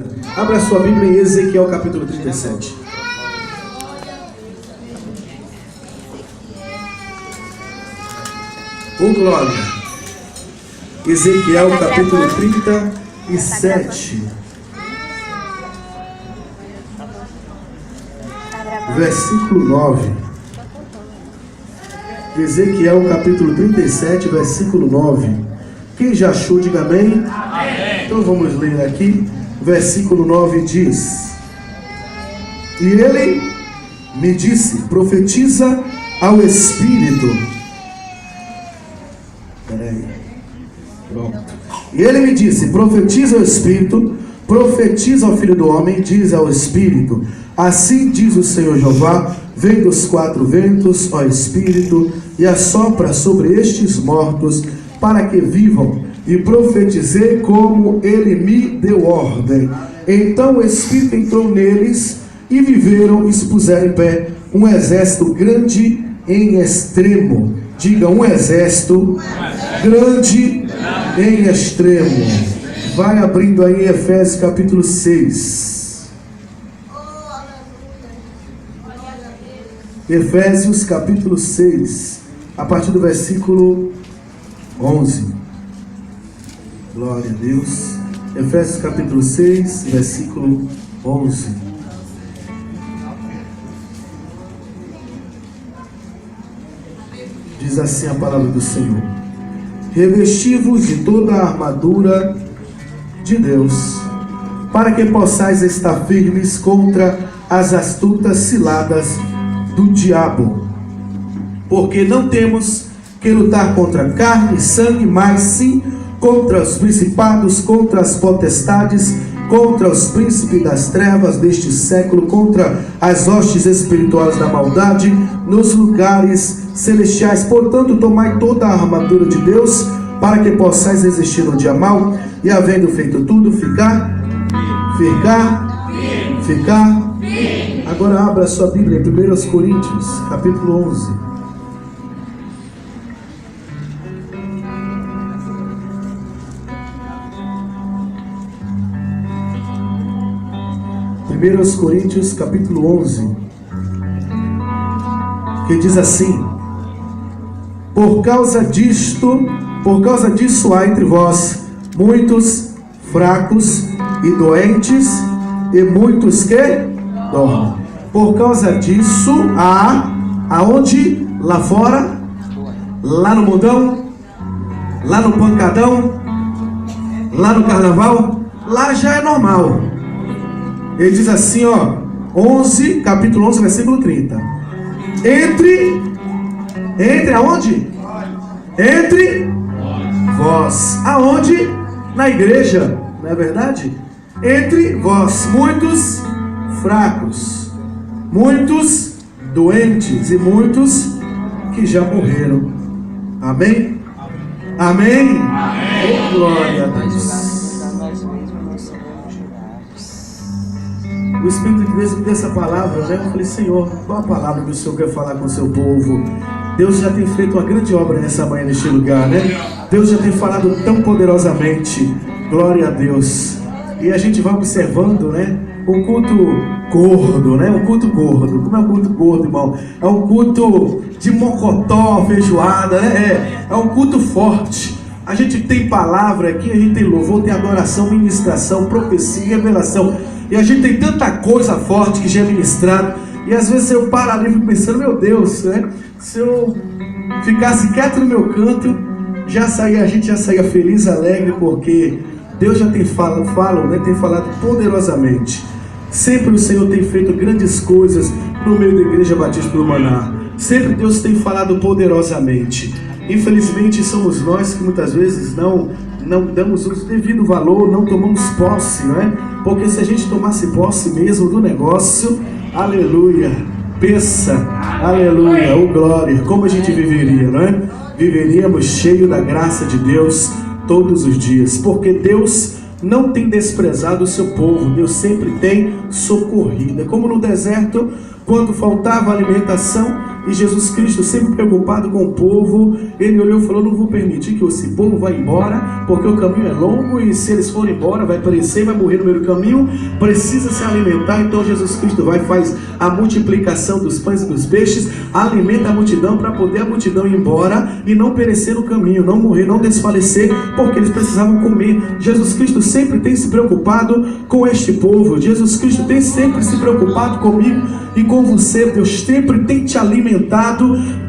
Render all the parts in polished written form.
Abra sua Bíblia em Ezequiel capítulo 37. Oh glória! Ezequiel capítulo 37. Versículo 9. Ezequiel capítulo 37, versículo 9. Quem já achou, diga amém. Amém. Então vamos ler aqui. Versículo 9 diz: E ele me disse, profetiza ao Espírito. Peraí. Pronto. E ele me disse, profetiza ao Espírito, profetiza ao Filho do Homem, diz ao Espírito, assim diz o Senhor Jeová, vem dos quatro ventos, ó Espírito, e assopra sobre estes mortos, para que vivam. E profetizei como ele me deu ordem. Então o Espírito entrou neles, e viveram e se puseram em pé um exército grande em extremo. Diga, um exército grande em extremo. Vai abrindo aí Efésios capítulo 6. Efésios capítulo 6, a partir do versículo 11. Glória a Deus. Efésios capítulo 6, versículo 11. Diz assim a palavra do Senhor: revesti-vos de toda a armadura de Deus, para que possais estar firmes contra as astutas ciladas do diabo. Porque não temos que lutar contra carne e sangue, mas sim contra os principados, contra as potestades, contra os príncipes das trevas deste século, contra as hostes espirituais da maldade nos lugares celestiais. Portanto, tomai toda a armadura de Deus, para que possais resistir no dia mau, e havendo feito tudo, ficar. Agora abra a sua Bíblia em 1 Coríntios, capítulo 11. 1 Coríntios capítulo 11, que diz assim: por causa disso há entre vós muitos fracos e doentes, e muitos que dormem. Por causa disso há, aonde? Lá fora? Lá no mundão? Lá no pancadão? Lá no carnaval? Lá já é normal. Ele diz assim, ó, capítulo 11, versículo 30. Entre aonde? Entre vós. Aonde? Na igreja, não é verdade? Entre vós, muitos fracos, muitos doentes e muitos que já morreram. Amém? Amém? Amém. Oh, glória a Deus. O Espírito de Deus me deu essa palavra, né? Eu falei, Senhor, qual a palavra que o Senhor quer falar com o seu povo? Deus já tem feito uma grande obra nessa manhã, neste lugar, né? Deus já tem falado tão poderosamente. Glória a Deus. E a gente vai observando, né? Um culto gordo, né? Um culto gordo. Como é um culto gordo, irmão? É um culto de mocotó, feijoada, né? É um culto forte. A gente tem palavra aqui, a gente tem louvor, tem adoração, ministração, profecia, revelação. E a gente tem tanta coisa forte que já é ministrado. E às vezes eu paro ali e fico pensando, meu Deus, né? Se eu ficasse quieto no meu canto, a gente já saía feliz, alegre, porque Deus já tem tem falado poderosamente. Sempre o Senhor tem feito grandes coisas no meio da Igreja Batista do Maná. Sempre Deus tem falado poderosamente. Infelizmente somos nós que muitas vezes não damos o devido valor, não tomamos posse, não é? Porque se a gente tomasse posse mesmo do negócio, aleluia, pensa, aleluia, oh glória, como a gente viveria, não é? Viveríamos cheio da graça de Deus todos os dias, porque Deus não tem desprezado o seu povo, Deus sempre tem socorrido. É como no deserto, quando faltava alimentação, e Jesus Cristo, sempre preocupado com o povo, ele olhou e falou: não vou permitir que esse povo vá embora, porque o caminho é longo, e se eles forem embora, vai perecer, vai morrer no meio do caminho, precisa se alimentar. Então Jesus Cristo vai e faz a multiplicação dos pães e dos peixes, alimenta a multidão, para poder a multidão ir embora, e não perecer no caminho, não morrer, não desfalecer, porque eles precisavam comer. Jesus Cristo sempre tem se preocupado com este povo. Jesus Cristo tem sempre se preocupado comigo e com você. Deus sempre tem te alimentado,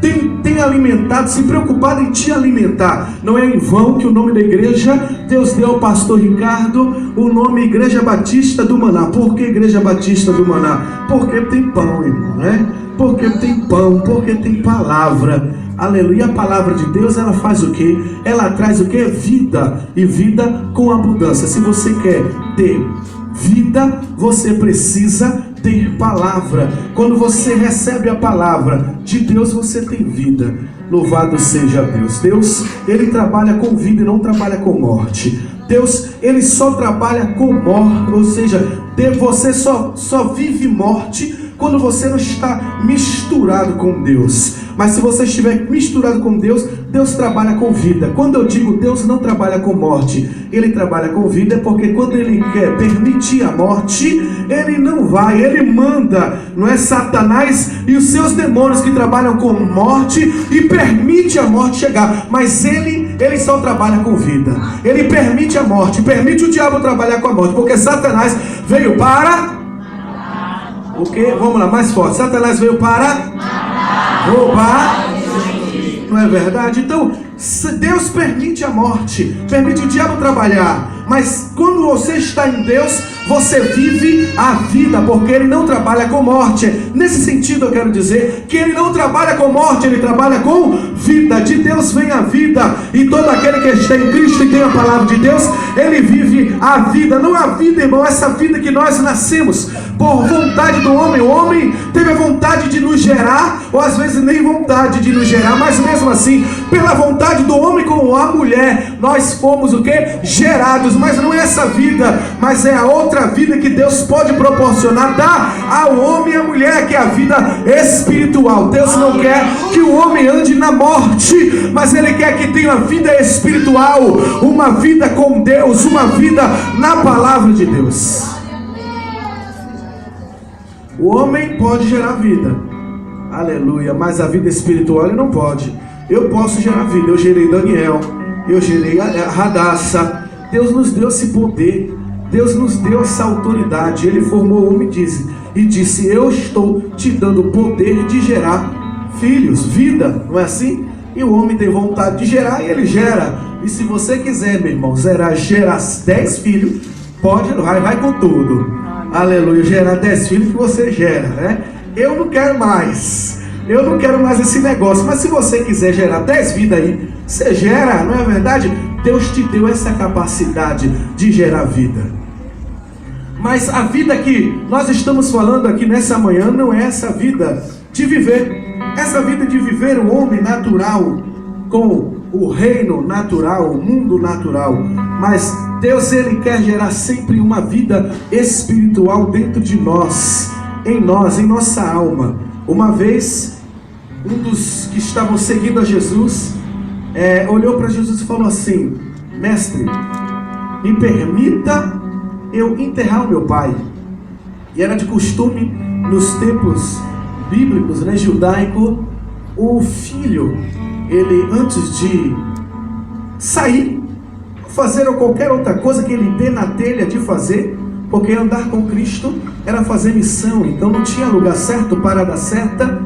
tem alimentado, se preocupado em te alimentar. Não é em vão que o nome da igreja, Deus deu ao pastor Ricardo o nome Igreja Batista do Maná. Por que Igreja Batista do Maná? Porque tem pão, irmão, né? Porque tem pão, porque tem palavra. Aleluia. E a palavra de Deus, ela faz o quê? Ela traz o quê? Vida, e vida com abundância. Se você quer ter vida, você precisa ter palavra. Quando você recebe a palavra de Deus, você tem vida. Louvado seja Deus. Deus, ele trabalha com vida e não trabalha com morte. Deus, ele só trabalha com morte, ou seja, você só vive morte quando você não está misturado com Deus. Mas se você estiver misturado com Deus, Deus trabalha com vida. Quando eu digo Deus não trabalha com morte, ele trabalha com vida, porque quando ele quer permitir a morte, ele não vai, ele manda, não é Satanás e os seus demônios que trabalham com morte e permite a morte chegar, mas ele só trabalha com vida. Ele permite a morte, permite o diabo trabalhar com a morte, porque Satanás veio para o quê? Vamos lá, mais forte. Satanás veio para roubar, não é verdade? Então, Deus permite a morte, permite o diabo trabalhar, mas quando você está em Deus, você vive a vida, porque ele não trabalha com morte. Nesse sentido eu quero dizer que ele não trabalha com morte, ele trabalha com vida. De Deus vem a vida, e todo aquele que está em Cristo e tem a palavra de Deus, ele vive a vida. Não a vida, irmão, essa vida que nós nascemos por vontade do homem. O homem teve a vontade de nos gerar, ou às vezes nem vontade de nos gerar, mas mesmo assim, pela vontade do homem com a mulher, nós fomos o que? Gerados. Mas não é essa vida, mas é a outra vida que Deus pode proporcionar, dar ao homem e à mulher, que é a vida espiritual. Deus não quer que o homem ande na morte, mas ele quer que tenha uma vida espiritual, uma vida com Deus, uma vida na palavra de Deus. O homem pode gerar vida, aleluia, mas a vida espiritual ele não pode. Eu posso gerar vida, eu gerei Daniel, eu gerei a Radassa. Deus nos deu esse poder, Deus nos deu essa autoridade. Ele formou o homem e disse: eu estou te dando o poder de gerar filhos, vida, não é assim? E o homem tem vontade de gerar e ele gera. E se você quiser, meu irmão, gerar 10 filhos, pode, vai com tudo, aleluia, gerar 10 filhos que você gera, né? Eu não quero mais esse negócio, mas se você quiser gerar 10 vidas aí, você gera, não é verdade? Deus te deu essa capacidade de gerar vida. Mas a vida que nós estamos falando aqui nessa manhã não é essa vida de viver. Essa vida de viver o homem natural com o reino natural, o mundo natural. Mas Deus, ele quer gerar sempre uma vida espiritual dentro de nós, em nossa alma. Uma vez, um dos que estavam seguindo a Jesus olhou para Jesus e falou assim: mestre, me permita eu enterrar o meu pai. E era de costume nos tempos bíblicos, né, judaico, o filho, ele antes de sair, fazer qualquer outra coisa que ele dê na telha de fazer, porque andar com Cristo era fazer missão, então não tinha lugar certo, parada certa,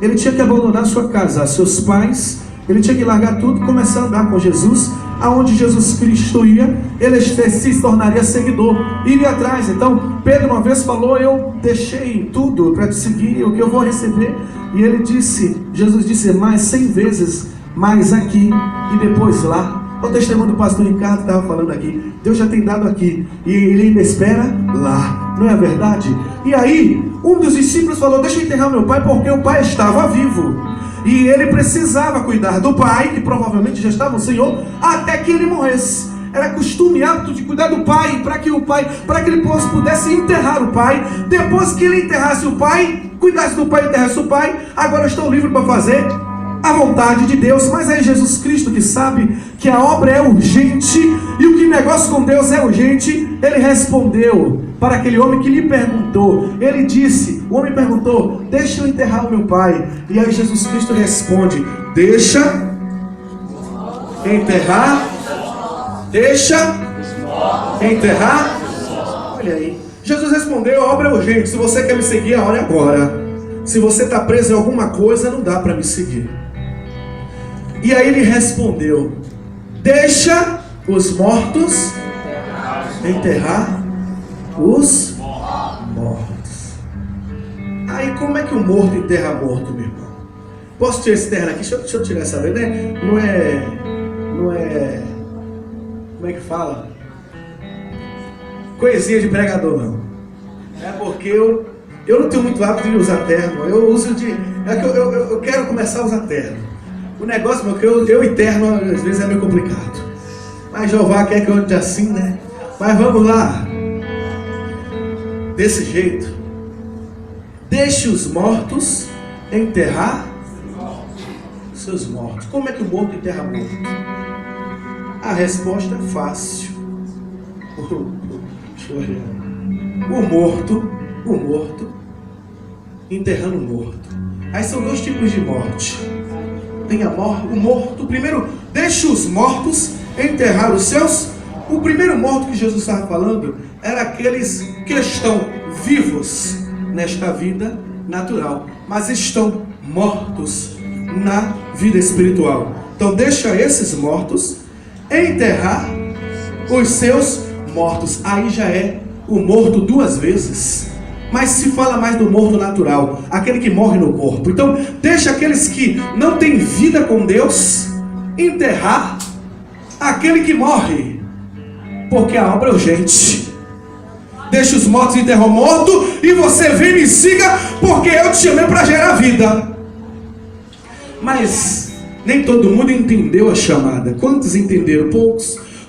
ele tinha que abandonar sua casa, seus pais, ele tinha que largar tudo e começar a andar com Jesus. Aonde Jesus Cristo ia, ele se tornaria seguidor, iria atrás. Então Pedro uma vez falou: eu deixei tudo para te seguir, o que eu vou receber? E ele disse, Jesus disse, mais 100 vezes mais aqui e depois lá. O testemunho do pastor Ricardo estava falando aqui, Deus já tem dado aqui e ele ainda espera lá, não é verdade? E aí um dos discípulos falou: deixa eu enterrar meu pai, porque o pai estava vivo e ele precisava cuidar do pai, que provavelmente já estava no Senhor, até que ele morresse. Era costume e hábito de cuidar do pai, para que ele pudesse enterrar o pai. Depois que ele enterrasse o pai, cuidasse do pai e enterrasse o pai, agora eu estou livre para fazer a vontade de Deus. Mas é Jesus Cristo que sabe que a obra é urgente e o que negócio com Deus é urgente. Ele respondeu para aquele homem que lhe perguntou. Ele disse, o homem perguntou: deixa eu enterrar o meu pai. E aí Jesus Cristo responde: deixa enterrar. Deixa enterrar. Olha aí, Jesus respondeu: a obra é urgente. Se você quer me seguir, a hora é agora. Se você está preso em alguma coisa, não dá para me seguir. E aí ele respondeu: deixa os mortos enterrar os mortos. Aí como é que o morto enterra morto, meu irmão? Posso tirar esse terno aqui? Deixa eu tirar essa vez, né? Não é... Como é que fala? Coisinha de pregador, não. É porque eu não tenho muito hábito de usar terno. Eu uso de... É que eu quero começar a usar terno. O negócio, meu, que eu e terno às vezes é meio complicado. Mas Jeová quer que eu ande assim, né? Mas vamos lá. Desse jeito. Deixe os mortos enterrar seus mortos. Como é que o morto enterra morto? A resposta é fácil. O morto enterrando o morto. Aí são dois tipos de morte. Tem a morte, o morto. Primeiro, deixa os mortos enterrar os seus. O primeiro morto que Jesus estava falando era aqueles que estão vivos nesta vida natural, mas estão mortos na vida espiritual. Então deixa esses mortos enterrar os seus mortos. Aí já é o morto duas vezes. Mas se fala mais do morto natural, aquele que morre no corpo. Então deixa aqueles que não têm vida com Deus enterrar aquele que morre, porque a obra é urgente. Deixa os mortos enterrar o morto, e você vem e me siga, porque eu te chamei para gerar vida. Mas nem todo mundo entendeu a chamada. Quantos entenderam?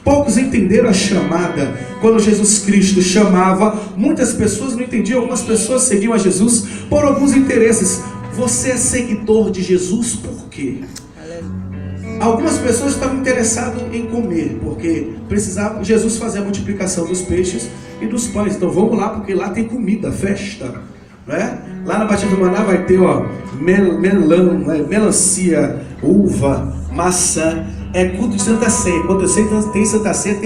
Poucos entenderam a chamada. Quando Jesus Cristo chamava, muitas pessoas não entendiam. Algumas pessoas seguiam a Jesus por alguns interesses. Você é seguidor de Jesus por quê? Algumas pessoas estavam interessadas em comer, porque precisava Jesus fazer a multiplicação dos peixes e dos pães. Então vamos lá, porque lá tem comida, festa, né? Lá na Baixada do Maná vai ter melão, melancia, uva, maçã. É culto de Santa Ceia. Quando eu sei que tem Santa Ceia,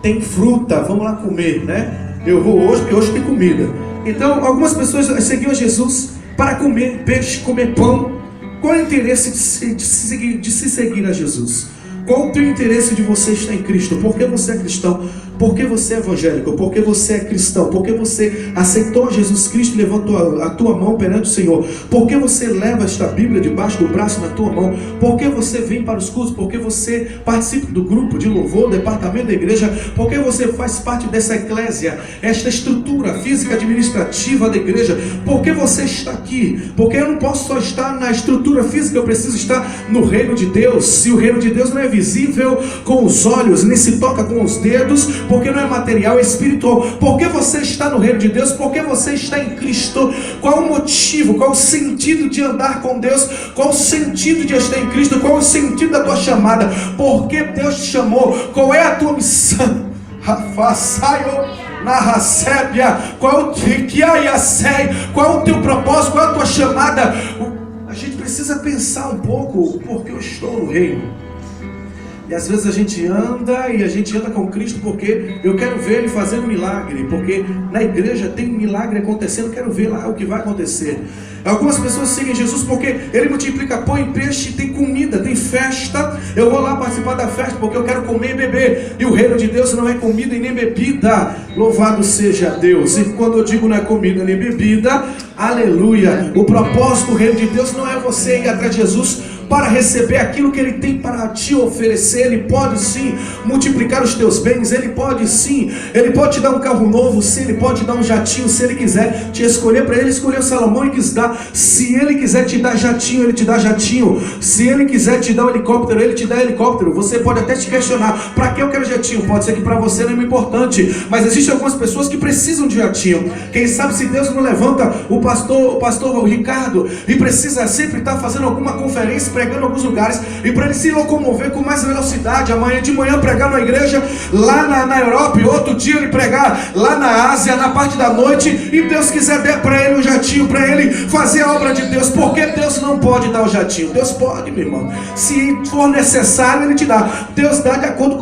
tem fruta. Vamos lá comer, né? Eu vou hoje, porque hoje tem comida. Então algumas pessoas seguiam Jesus para comer peixe, comer pão. Qual é o interesse de se seguir a Jesus? Qual o teu interesse de você estar em Cristo? Por que você é cristão? Por que você é evangélico? Por que você é cristão? Por que você aceitou Jesus Cristo e levantou a tua mão perante o Senhor? Por que você leva esta Bíblia debaixo do braço na tua mão? Por que você vem para os cultos? Por que você participa do grupo de louvor, departamento da igreja? Por que você faz parte dessa eclésia, esta estrutura física administrativa da igreja? Por que você está aqui? Porque eu não posso só estar na estrutura física, eu preciso estar no reino de Deus. Se o reino de Deus não é visível com os olhos, nem se toca com os dedos, porque não é material, é espiritual. Por que você está no reino de Deus? Por que você está em Cristo? Qual o motivo? Qual o sentido de andar com Deus? Qual o sentido de estar em Cristo? Qual o sentido da tua chamada? Por que Deus te chamou? Qual é a tua missão? Qual é o teu propósito? Qual é a tua chamada? A gente precisa pensar um pouco, porque eu estou no reino. E às vezes a gente anda com Cristo porque eu quero ver Ele fazendo milagre, porque na igreja tem milagre acontecendo, eu quero ver lá o que vai acontecer. Algumas pessoas seguem Jesus porque Ele multiplica pão e peixe, tem comida, tem festa. Eu vou lá participar da festa porque eu quero comer e beber. E o reino de Deus não é comida e nem bebida. Louvado seja Deus. E quando eu digo não é comida nem bebida, aleluia. O propósito do reino de Deus não é você ir atrás de Jesus para receber aquilo que Ele tem para te oferecer. Ele pode sim multiplicar os teus bens, Ele pode sim, Ele pode te dar um carro novo, sim, Ele pode te dar um jatinho, se Ele quiser te escolher. Para Ele escolheu Salomão e quis dar. Se Ele quiser te dar jatinho, Ele te dá jatinho. Se Ele quiser te dar um helicóptero, Ele te dá helicóptero. Você pode até te questionar, para que eu quero jatinho? Pode ser que para você não é importante, mas existem algumas pessoas que precisam de jatinho. Quem sabe se Deus não levanta o pastor Ricardo e precisa sempre estar fazendo alguma conferência, pregando em alguns lugares, e para ele se locomover com mais velocidade, amanhã de manhã pregar na igreja lá na Europa, e outro dia ele pregar lá na Ásia, na parte da noite, e Deus quiser dar para ele um jatinho, para ele fazer a obra de Deus. Porque Deus não pode dar o jatinho? Deus pode, meu irmão, se for necessário Ele te dá. Deus dá de acordo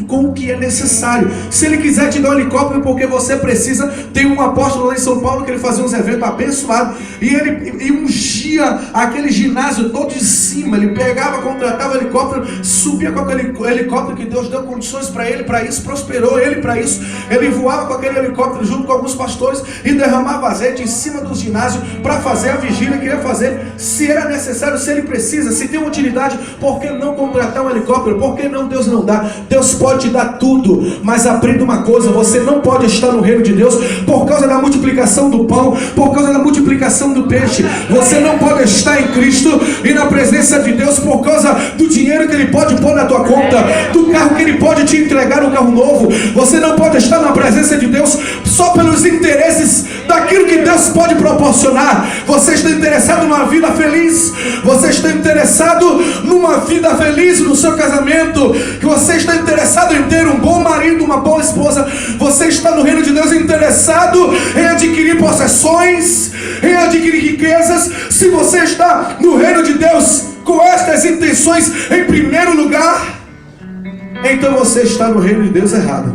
com o que é necessário. Se Ele quiser te dar um helicóptero porque você precisa, tem um apóstolo lá em São Paulo que ele fazia uns eventos abençoados, e ele ungia aquele ginásio todo de cima. Ele pegava, contratava o helicóptero, subia com aquele helicóptero que Deus deu condições para ele, para isso, prosperou ele para isso. Ele voava com aquele helicóptero junto com alguns pastores e derramava azeite em cima do ginásio para fazer a vigília que ia fazer. Se era necessário, se ele precisa, se tem utilidade, por que não contratar um helicóptero? Por que não Deus não dá? Deus pode te dar tudo, mas aprenda uma coisa: você não pode estar no reino de Deus por causa da multiplicação do pão, por causa da multiplicação do peixe. Você não pode estar em Cristo e na presença de Deus por causa do dinheiro que Ele pode pôr na tua conta, do carro que Ele pode te entregar, um carro novo. Você não pode estar na presença de Deus só pelos interesses daquilo que Deus pode proporcionar. Você está interessado numa vida feliz, você está interessado numa vida feliz no seu casamento, que você está interessado em ter um bom marido, uma boa esposa. Você está no reino de Deus interessado em adquirir possessões, em adquirir riquezas. Se você está no reino de Deus com estas intenções em primeiro lugar, então você está no reino de Deus errado.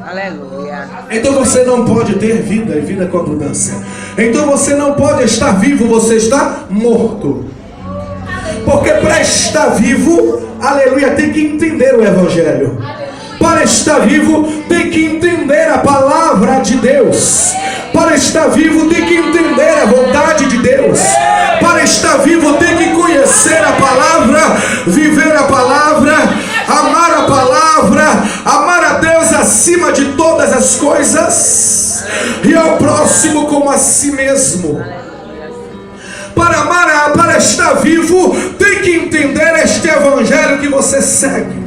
Aleluia. Então você não pode ter vida e vida com abundância. Então você não pode estar vivo, você está morto. Porque para estar vivo, aleluia, tem que entender o Evangelho. Para estar vivo, tem que entender a palavra de Deus. Para estar vivo, tem que entender a vontade de Deus. Para estar vivo, tem que conhecer a palavra, viver a palavra, amar a palavra, amar a Deus acima de todas as coisas e ao próximo como a si mesmo. Para amar, para estar vivo, tem que entender este evangelho que você segue.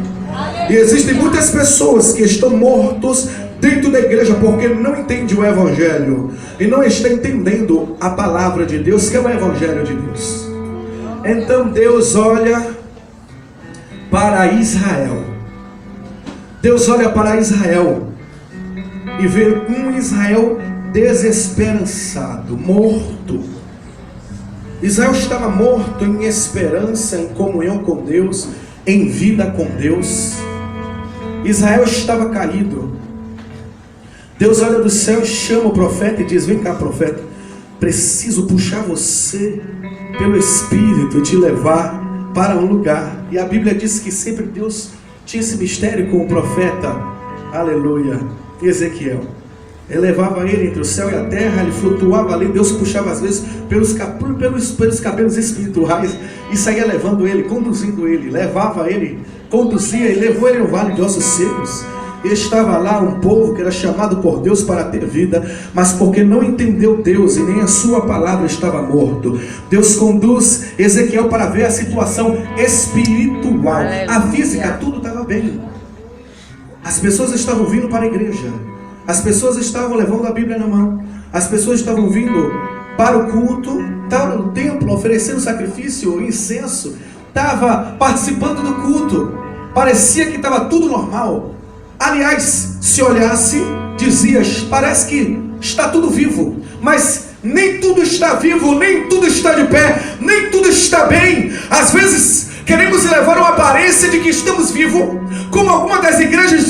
E existem muitas pessoas que estão mortos dentro da igreja porque não entendem o evangelho e não estão entendendo a palavra de Deus, que é o evangelho de Deus. Então Deus olha para Israel. Deus olha para Israel e vê um Israel desesperançado, morto. Israel estava morto em esperança, em comunhão com Deus, em vida com Deus. Israel estava caído. Deus olha do céu e chama o profeta e diz: vem cá, profeta, preciso puxar você pelo Espírito e te levar para um lugar. E a Bíblia diz que sempre Deus tinha esse mistério com o profeta, aleluia, Ezequiel. Ele levava ele entre o céu e a terra, ele flutuava ali, Deus puxava às vezes pelos cabelos espirituais e saía levando ele, conduzindo ele, levava ele, conduzia e levou ele ao vale de ossos secos. E estava lá um povo que era chamado por Deus para ter vida, mas porque não entendeu Deus e nem a sua palavra, estava morto. Deus conduz Ezequiel para ver a situação espiritual. A física, tudo estava bem. As pessoas estavam vindo para a igreja, as pessoas estavam levando a Bíblia na mão, as pessoas estavam vindo para o culto, estavam no templo oferecendo sacrifício, incenso, estava participando do culto, parecia que estava tudo normal. Aliás, se olhasse, dizias, parece que está tudo vivo, mas nem tudo está vivo, nem tudo está de pé, nem tudo está bem. Às vezes queremos levar uma aparência de que estamos vivos, como alguma das igrejas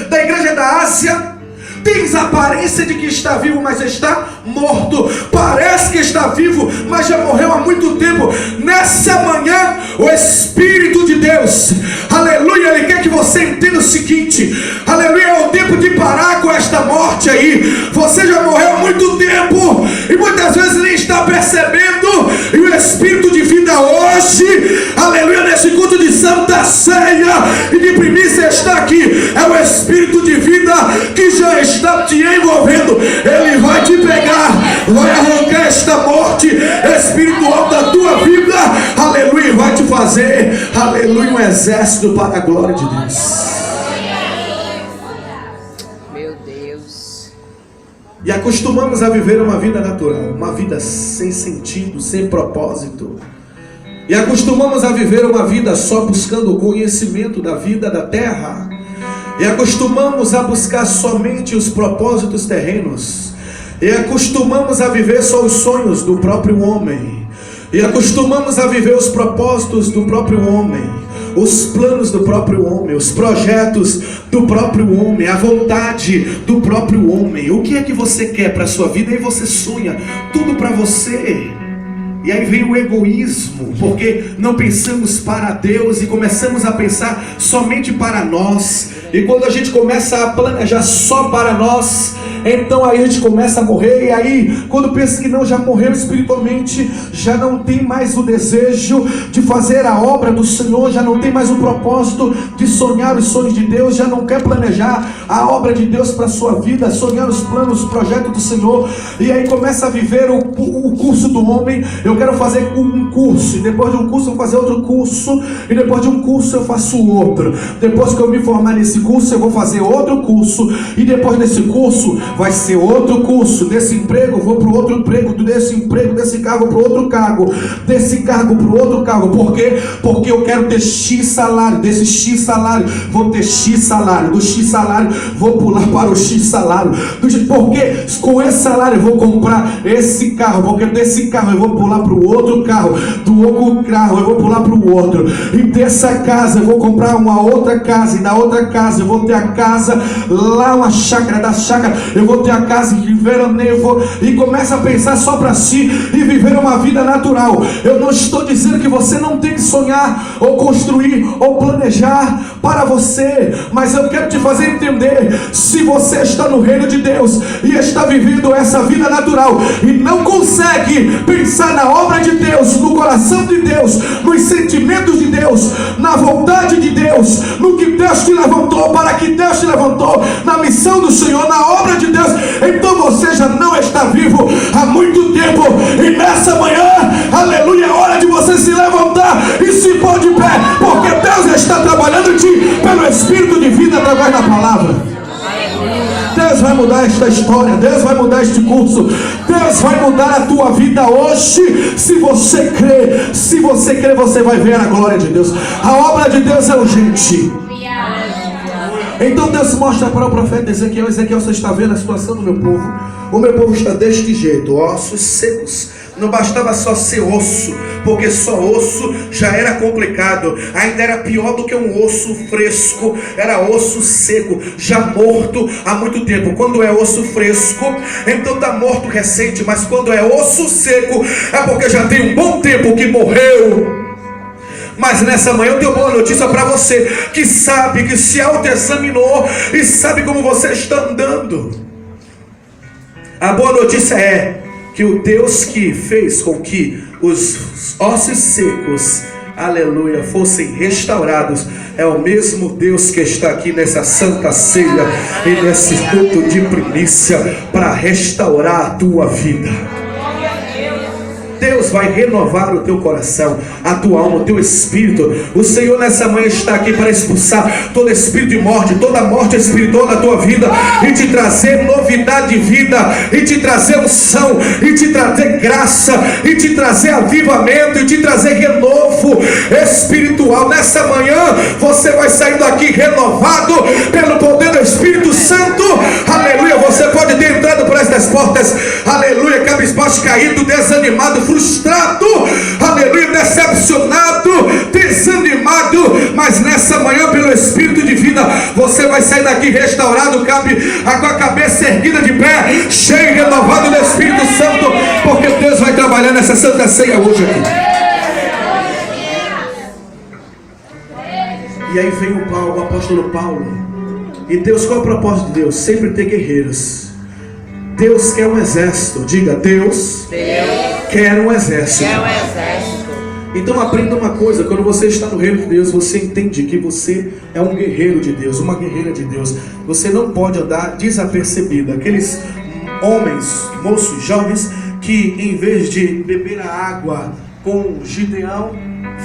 da igreja da Ásia. Tens a aparência de que está vivo, mas está morto. Parece que está vivo, mas já morreu há muito tempo. Nessa manhã, o Espírito de Deus, aleluia, Ele quer que você entenda o seguinte: aleluia, é o tempo de parar com esta morte aí. Você já morreu há muito tempo e muitas vezes nem está percebendo. E o Espírito de vida hoje hoje, aleluia, nesse culto de Santa Ceia e de primícia está aqui, é o Espírito de vida que já está te envolvendo. Ele vai te pegar, vai arrancar esta morte espiritual da tua vida, aleluia, e vai te fazer, aleluia, um exército para a glória de Deus. Meu Deus. E acostumamos a viver uma vida natural, uma vida sem sentido, sem propósito. E acostumamos a viver uma vida só buscando o conhecimento da vida da terra. E acostumamos a buscar somente os propósitos terrenos. E acostumamos a viver só os sonhos do próprio homem. E acostumamos a viver os propósitos do próprio homem, os planos do próprio homem, os projetos do próprio homem, a vontade do próprio homem. O que é que você quer para a sua vida? E você sonha tudo para você. E aí vem o egoísmo, porque não pensamos para Deus e começamos a pensar somente para nós. E quando a gente começa a planejar só para nós, então aí a gente começa a morrer. E aí quando pensa que não, já morreu espiritualmente, já não tem mais o desejo de fazer a obra do Senhor, já não tem mais o propósito de sonhar os sonhos de Deus, já não quer planejar a obra de Deus para a sua vida, sonhar os planos, os projetos do Senhor. E aí começa a viver o curso do homem. Eu quero fazer um curso, e depois de um curso eu vou fazer outro curso, e depois de um curso eu faço outro. Depois que eu me formar nesse curso eu vou fazer outro curso, e depois desse curso vai ser outro curso. Desse emprego eu vou para o outro emprego, desse emprego, desse cargo para o outro cargo, desse cargo para o outro cargo. Por quê? Porque eu quero ter X salário, desse X salário vou ter X salário, do X salário vou pular para o X salário, porque com esse salário eu vou comprar esse carro, porque desse carro eu vou pular para o outro carro, do outro carro eu vou pular para o outro, e dessa casa eu vou comprar uma outra casa, e da outra casa eu vou ter a casa lá, uma chácara, da chácara eu vou ter a casa em veraneio, e começa a pensar só para si e viver uma vida natural. Eu não estou dizendo que você não tem que sonhar ou construir ou planejar para você, mas eu quero te fazer entender: se você está no reino de Deus e está vivendo essa vida natural e não consegue pensar na obra de Deus, no coração de Deus, nos sentimentos de Deus, na vontade de Deus, no que Deus te levantou, para que Deus te levantou, na missão do Senhor, na obra de Deus, então você já não está vivo há muito tempo. E nessa manhã, aleluia, é hora de você se levantar e se pôr de pé, porque Deus está trabalhando em ti pelo Espírito de vida através da palavra. Deus vai mudar esta história, Deus vai mudar este curso, Deus vai mudar a tua vida hoje, se você crer. Se você crer, você vai ver a glória de Deus. A obra de Deus é urgente. Então Deus mostra para o profeta Ezequiel: Ezequiel, você está vendo a situação do meu povo? O meu povo está deste jeito, ossos secos. Não bastava só ser osso, porque só osso já era complicado. Ainda era pior do que um osso fresco. Era osso seco, já morto há muito tempo. Quando é osso fresco, então está morto recente. Mas quando é osso seco, é porque já tem um bom tempo que morreu. Mas nessa manhã eu tenho boa notícia para você, que sabe, que se autoexaminou e sabe como você está andando. A boa notícia é que o Deus que fez com que os ossos secos, aleluia, fossem restaurados, é o mesmo Deus que está aqui nessa santa ceia e nesse culto de primícia para restaurar a tua vida. Deus vai renovar o teu coração, a tua alma, o teu espírito. O Senhor nessa manhã está aqui para expulsar todo espírito de morte, toda morte espiritual da tua vida, e te trazer novidade de vida, e te trazer unção, e te trazer graça, e te trazer avivamento, e te trazer renovo espiritual. Nessa manhã você vai sair daqui renovado pelo poder do Espírito Santo. Aleluia. Você pode ter entrado por estas portas, aleluia, cabisbaixo, caído, desanimado, frustrado, aleluia, decepcionado, desanimado, mas nessa manhã, pelo Espírito de vida, você vai sair daqui restaurado, com a cabeça erguida de pé, cheio e renovado do Espírito Santo, porque Deus vai trabalhar nessa santa ceia hoje aqui. E aí vem o apóstolo Paulo. E Deus, qual é o propósito de Deus? Sempre ter guerreiros. Deus quer um exército. Diga, Deus quer um exército. Então aprenda uma coisa: quando você está no reino de Deus, você entende que você é um guerreiro de Deus, uma guerreira de Deus. Você não pode andar desapercebido. Aqueles homens, moços, jovens, que em vez de beber a água com Gideão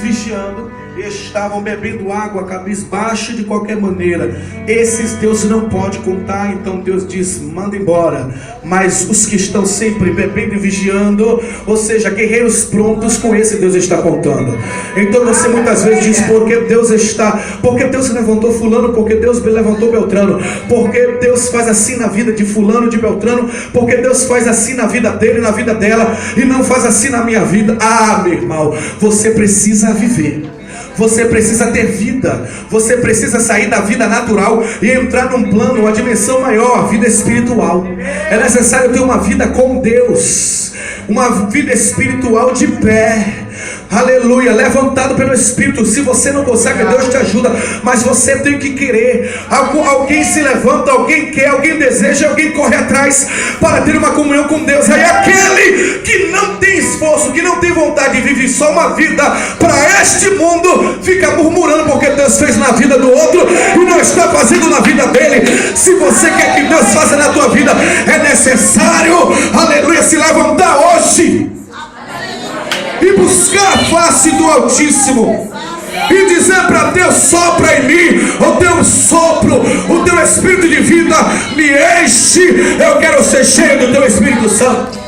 vigiando, estavam bebendo água cabisbaixo de qualquer maneira. Esses Deus não pode contar. Então Deus diz: manda embora. Mas os que estão sempre bebendo e vigiando, ou seja, guerreiros prontos, com esse Deus está contando. Então você muitas vezes diz: porque Deus levantou fulano, porque Deus levantou Beltrano, porque Deus faz assim na vida de fulano, de Beltrano, porque Deus faz assim na vida dele, na vida dela, e não faz assim na minha vida. Ah, meu irmão, você precisa viver. Você precisa ter vida. Você precisa sair da vida natural e entrar num plano, uma dimensão maior, a vida espiritual. É necessário ter uma vida com Deus, uma vida espiritual de pé. Aleluia, levantado pelo Espírito. Se você não consegue, Deus te ajuda, mas você tem que querer. Alguém se levanta, alguém quer, alguém deseja, alguém corre atrás para ter uma comunhão com Deus. Aí aquele que não tem esforço, que não tem vontade de viver só uma vida para este mundo, fica murmurando porque Deus fez na vida do outro e não está fazendo na vida dele. Se você quer que Deus faça na tua vida, é necessário, aleluia, se levantar hoje e buscar a face do Altíssimo e dizer para Deus: sopra em mim o teu sopro, o teu Espírito de vida me enche. Eu quero ser cheio do teu Espírito Santo.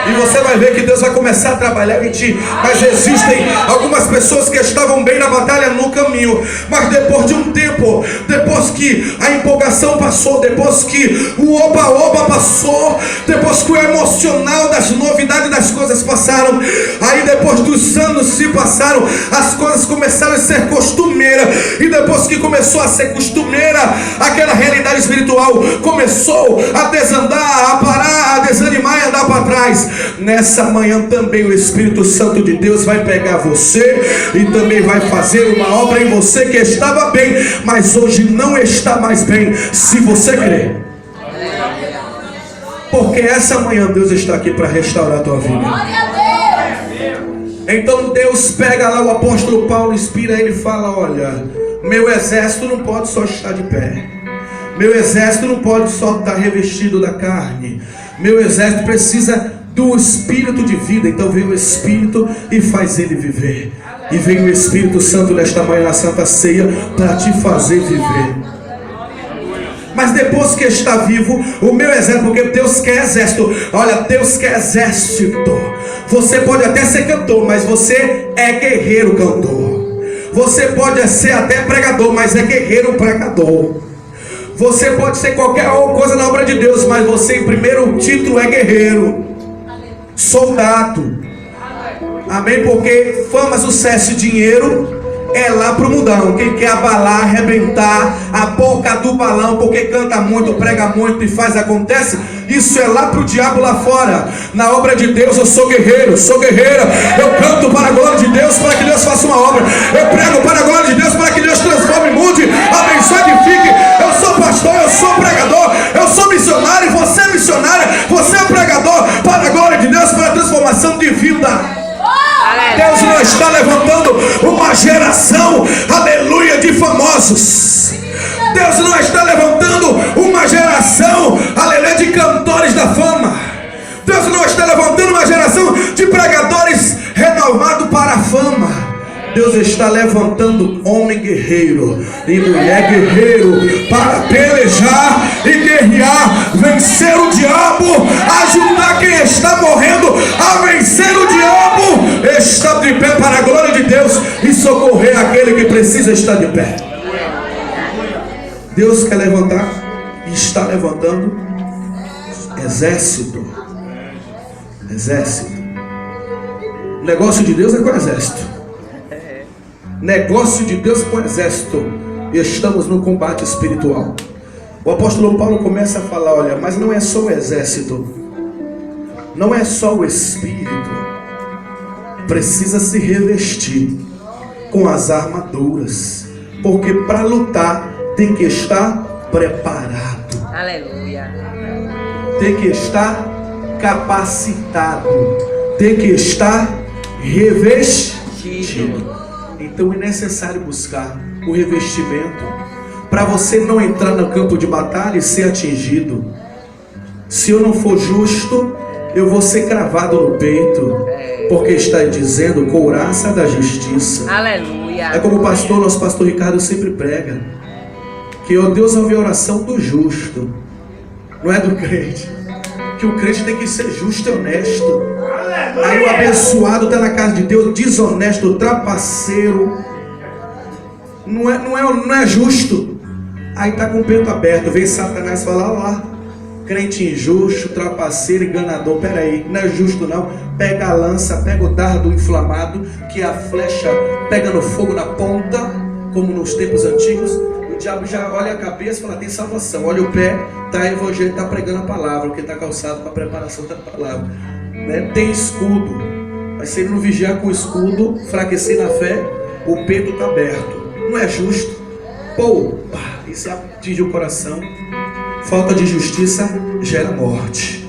E você vai ver que Deus vai começar a trabalhar em ti. Mas existem algumas pessoas que estavam bem na batalha no caminho, mas depois de um tempo, depois que a empolgação passou, depois que o oba-oba passou, depois que o emocional das novidades das coisas passaram, aí depois dos anos se passaram, as coisas começaram a ser costumeira. E depois que começou a ser costumeira, aquela realidade espiritual começou a desandar, a parar, a desanimar e andar para trás. Nessa manhã também o Espírito Santo de Deus vai pegar você e também vai fazer uma obra em você que estava bem, mas hoje não está mais bem, se você crer. Porque essa manhã Deus está aqui para restaurar a tua vida. Então Deus pega lá o apóstolo Paulo, inspira ele e fala: olha, meu exército não pode só estar de pé, meu exército não pode só estar revestido da carne, meu exército precisa do Espírito de vida. Então vem o Espírito e faz ele viver. E vem o Espírito Santo nesta manhã na Santa Ceia para te fazer viver. Mas depois que está vivo, o meu exército, porque Deus quer exército. Olha, Deus quer exército. Você pode até ser cantor, mas você é guerreiro cantor. Você pode ser até pregador, mas é guerreiro pregador. Você pode ser qualquer coisa na obra de Deus, mas você em primeiro título é guerreiro, soldado. Amém? Porque fama, sucesso e dinheiro é lá pro mundão. Quem quer abalar, arrebentar a boca do balão, porque canta muito, prega muito e faz, acontece, isso é lá pro diabo lá fora. Na obra de Deus eu sou guerreiro, sou guerreira. Eu canto para a glória de Deus, para que Deus faça uma obra. Eu prego para a glória de Deus, para que Deus transforme, mude, abençoe, edifique. Eu sou pastor, eu sou pregador, eu sou missionário, você é missionária, você é pregador para a glória de Deus, para a transformação de vida. Deus não está levantando uma geração, aleluia, de famosos. Deus não está levantando uma geração, aleluia, de cantores da fama. Deus não está levantando uma geração de pregadores renovados para a fama. Deus está levantando homem guerreiro e mulher guerreiro para pelejar e guerrear, vencer o diabo, ajudar quem está morrendo a vencer o diabo, estar de pé para a glória de Deus e socorrer aquele que precisa estar de pé. Deus quer levantar e está levantando exército. Exército. O negócio de Deus é com o exército. Negócio de Deus com o exército. E estamos no combate espiritual. O apóstolo Paulo começa a falar: olha, mas não é só o exército, não é só o espírito. Precisa se revestir com as armaduras, porque para lutar tem que estar preparado. Aleluia. Tem que estar capacitado. Tem que estar revestido. Então é necessário buscar o revestimento para você não entrar no campo de batalha e ser atingido. Se eu não for justo, eu vou ser cravado no peito, porque está dizendo couraça da justiça. Aleluia. É como o pastor, nosso pastor Ricardo sempre prega, que Deus ouve a oração do justo, não é do crente. Que o crente tem que ser justo e honesto. Aí o abençoado está na casa de Deus, desonesto, trapaceiro, não é justo. Aí está com o peito aberto, vem Satanás falar lá, crente injusto, trapaceiro, enganador. Peraí, não é justo não. Pega a lança, pega o dardo inflamado, que a flecha pega no fogo na ponta, como nos tempos antigos. O diabo já olha a cabeça e fala, tem salvação. Olha o pé, está evangelho, está pregando a palavra, porque está calçado para a preparação da palavra, né? Tem escudo, mas se ele não vigiar com o escudo, enfraquecer na fé, o peito está aberto. Não é justo. Pô, isso atinge o coração. Falta de justiça gera morte.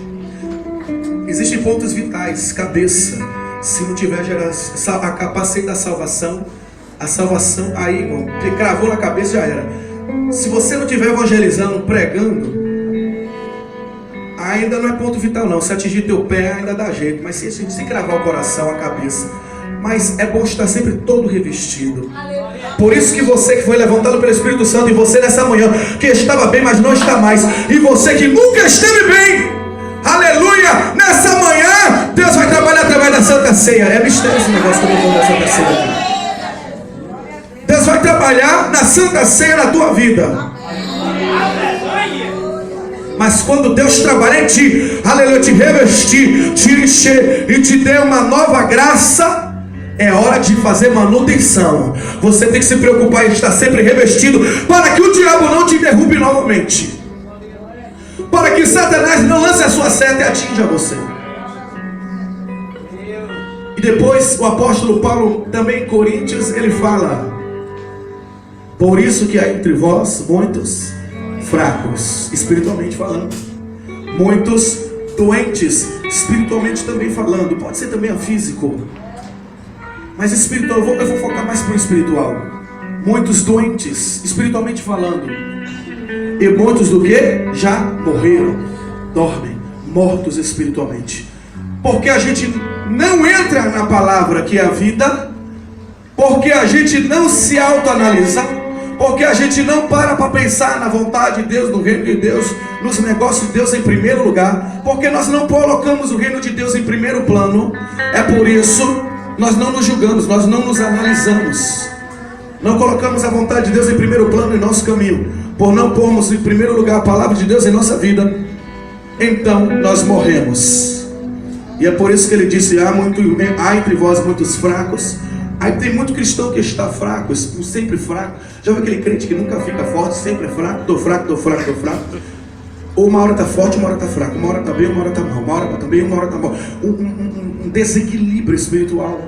Existem pontos vitais, cabeça. Se não tiver a capacete da salvação, a salvação, aí, irmão, que cravou na cabeça já era. Se você não estiver evangelizando, pregando, ainda não é ponto vital não. Se atingir teu pé ainda dá jeito, mas se cravar o coração, a cabeça. Mas é bom estar sempre todo revestido. Por isso que você que foi levantado pelo Espírito Santo, e você nessa manhã que estava bem, mas não está mais, e você que nunca esteve bem, aleluia, nessa manhã Deus vai trabalhar através da Santa Ceia. É mistério esse negócio que eu estou falando da Santa Ceia. Deus vai trabalhar na Santa Ceia na tua vida. Mas quando Deus trabalhar em ti, aleluia, te revestir, te encher e te der uma nova graça, é hora de fazer manutenção. Você tem que se preocupar em estar sempre revestido, para que o diabo não te derrube novamente, para que Satanás não lance a sua seta e atinja você. E depois o apóstolo Paulo, também em Coríntios, ele fala: por isso que há entre vós muitos fracos, espiritualmente falando, muitos doentes, espiritualmente também falando. Pode ser também a físico, mas espiritual, eu vou focar mais para o espiritual. Muitos doentes, espiritualmente falando, e muitos do que? Já morreram, dormem, mortos espiritualmente. Porque a gente não entra na palavra que é a vida, porque a gente não se autoanalisa, porque a gente não para pensar na vontade de Deus, no reino de Deus, nos negócios de Deus em primeiro lugar, porque nós não colocamos o reino de Deus em primeiro plano. É por isso nós não nos julgamos, nós não nos analisamos, não colocamos a vontade de Deus em primeiro plano em nosso caminho. Por não pormos em primeiro lugar a palavra de Deus em nossa vida, então nós morremos. E é por isso que ele disse: há entre vós muitos fracos. Aí tem muito cristão que está fraco, sempre fraco. Já viu aquele crente que nunca fica forte, sempre é fraco? Estou fraco, estou fraco, estou fraco. Ou uma hora está forte, uma hora está fraco. Uma hora está bem, uma hora está mal. Uma hora está bem, uma hora está mal. Um desequilíbrio espiritual.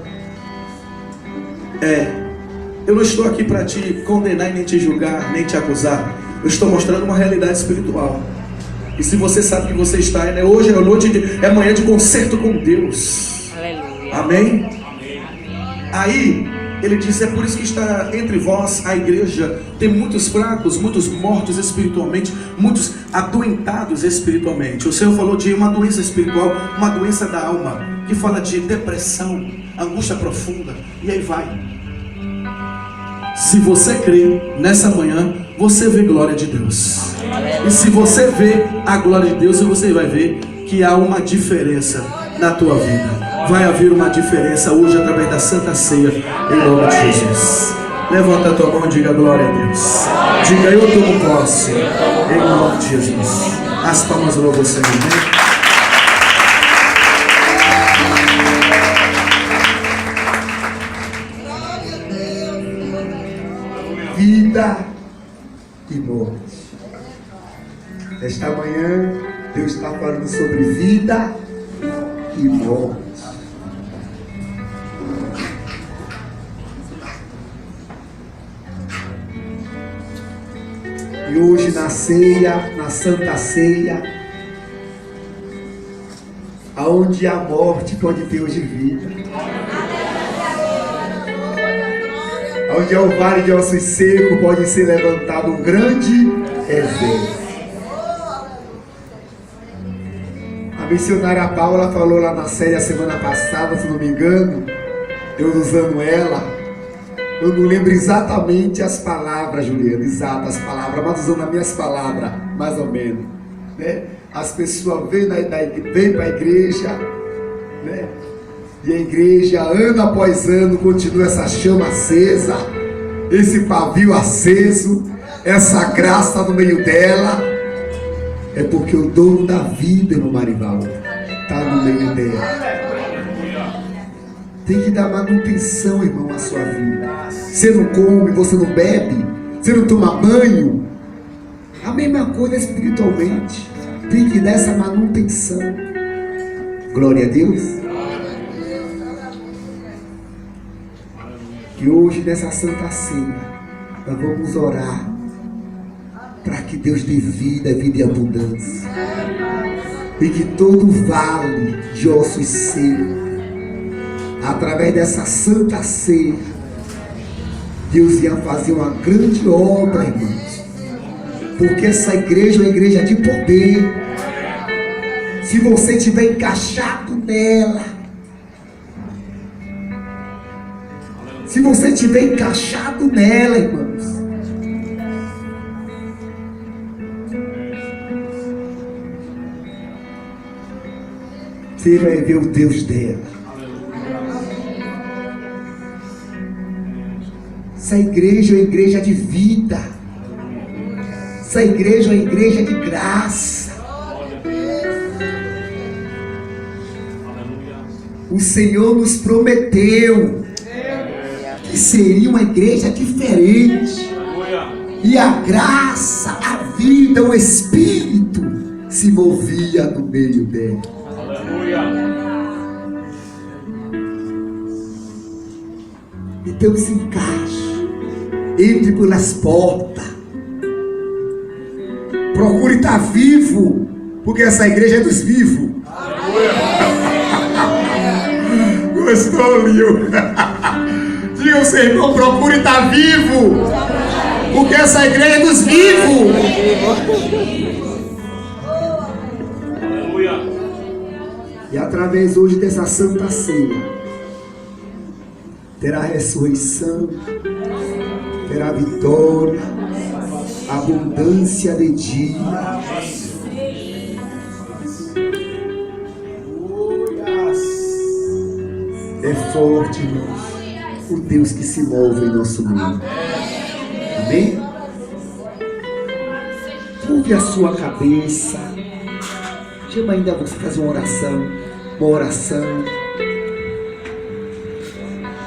Eu não estou aqui para te condenar e nem te julgar, nem te acusar. Eu estou mostrando uma realidade espiritual. E se você sabe que você está, hoje é noite, é manhã de concerto com Deus. Aleluia. Amém? Aí ele diz: é por isso que está entre vós, a igreja, tem muitos fracos, muitos mortos espiritualmente, muitos adoentados espiritualmente. O Senhor falou de uma doença espiritual, uma doença da alma, que fala de depressão, angústia profunda, e aí vai. Se você crê, nessa manhã você vê glória de Deus. E se você vê a glória de Deus, você vai ver que há uma diferença na tua vida. Vai haver uma diferença hoje através da Santa Ceia, em nome de Jesus. Levanta a tua mão e diga glória a Deus. Diga: eu tomo posse, em nome de Jesus. As palmas louvam o Senhor. Vida e morte. Esta manhã Deus está falando sobre vida e morte. E hoje na ceia, na Santa Ceia, aonde a morte pode ter hoje vida. Onde é o vale de ossos secos, pode ser levantado um grande exército. A missionária Paula falou lá na série a semana passada, se não me engano, eu usando ela, eu não lembro exatamente as palavras, Juliana, exatas palavras, mas usando as minhas palavras, mais ou menos, né? As pessoas vêm para a igreja, né? E a igreja, ano após ano, continua essa chama acesa, esse pavio aceso, essa graça no meio dela. É porque o dono da vida, irmão Marivaldo, está no meio dela. Tem que dar manutenção, irmão, à sua vida. Você não come, você não bebe, você não toma banho. A mesma coisa espiritualmente. Tem que dar essa manutenção. Glória a Deus. Que hoje, nessa Santa Ceia, nós vamos orar para que Deus dê vida e abundância. E que todo vale de ossos secos, através dessa Santa Ceia, Deus ia fazer uma grande obra, irmãos. Porque essa igreja é uma igreja de poder. Se você estiver encaixado nela, se você estiver encaixado nela, irmãos, você vai ver o Deus dela. Essa igreja é uma igreja de vida. Essa igreja é uma igreja de graça. O Senhor nos prometeu que seria uma igreja diferente. E a graça, a vida, o Espírito se movia no meio dela. Então se encaixe, entre pelas portas, procure estar vivo, porque essa igreja é dos vivos. Gostou, Lio? Diga ao seu irmão, procure estar vivo, porque essa igreja é dos vivos. E através hoje dessa Santa Ceia, terá ressurreição, terá vitória, abundância de dia. É forte, irmãos, o Deus que se move em nosso meio. Amém? Curve a sua cabeça. Chama ainda você fazer uma oração.